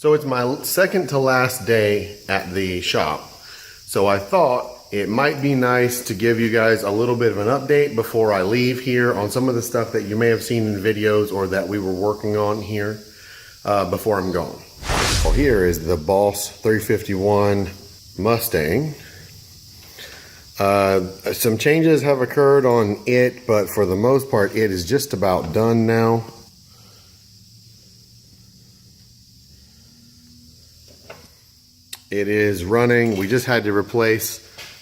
So it's my second to last day at the shop. So I thought it might be nice to give you guys a little bit of an update before I leave here on some of the stuff that you may have seen in videos or that we were working on here before I'm gone. Well, here is the Boss 351 Mustang. Some changes have occurred on it, but for the most part, it is just about done now. It is running. We just had to replace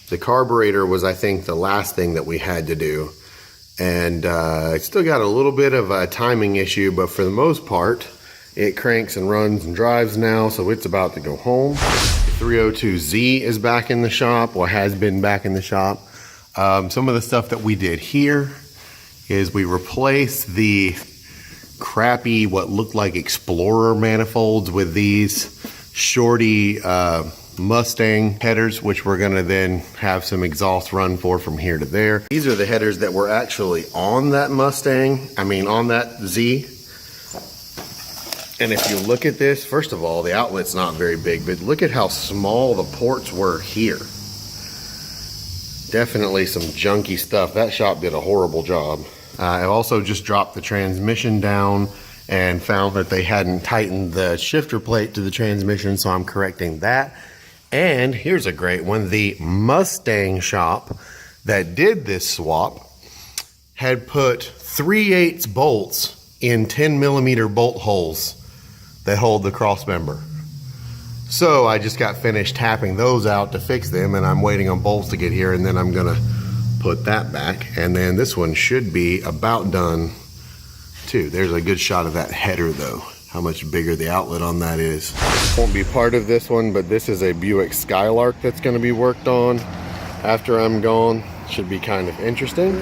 the carburetor was, I think, the last thing that we had to do. And it's still got a little bit of a timing issue, but for the most part, it cranks and runs and drives now, so it's about to go home. The 302Z is back in the shop, or has been back in the shop. Some of the stuff that we did here is we replaced the crappy, what looked like Explorer manifolds with these shorty Mustang headers, which we're gonna then have some exhaust run for from here to there. These are the headers that were actually on that Mustang, on that Z. And if you look at this, first of all, the outlet's not very big, but look at how small the ports were here. Definitely some junky stuff. That shop did a horrible job. I also just dropped the transmission down and found that they hadn't tightened the shifter plate to the transmission, so I'm correcting that. And here's a great one. The Mustang shop that did this swap had put 3/8 bolts in 10mm bolt holes that hold the cross member. So I just got finished tapping those out to fix them, and I'm waiting on bolts to get here, and then I'm gonna put that back. And then this one should be about done too. There's a good shot of that header though, how much bigger the outlet on that is. Won't be part of this one, but this is a Buick Skylark that's gonna be worked on after I'm gone. Should be kind of interesting.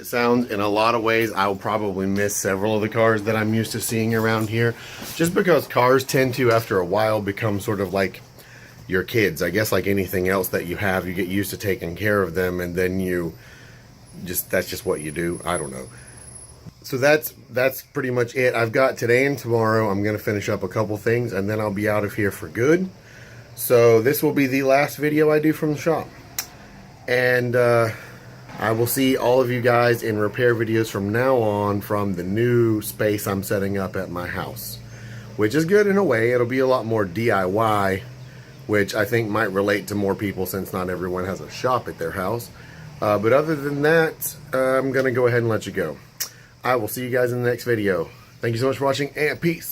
Sounds in a lot of ways. I will probably miss several of the cars that I'm used to seeing around here, just because cars tend to, after a while, become sort of like your kids. I guess like anything else that you have, you get used to taking care of them, and then that's just what you do. I don't know. So that's pretty much it. I've got today and tomorrow. I'm gonna finish up a couple things, and then I'll be out of here for good. So this will be the last video I do from the shop, and I will see all of you guys in repair videos from now on from the new space I'm setting up at my house, which is good in a way. It'll be a lot more DIY, which I think might relate to more people since not everyone has a shop at their house. But other than that, I'm going to go ahead and let you go. I will see you guys in the next video. Thank you so much for watching, and peace.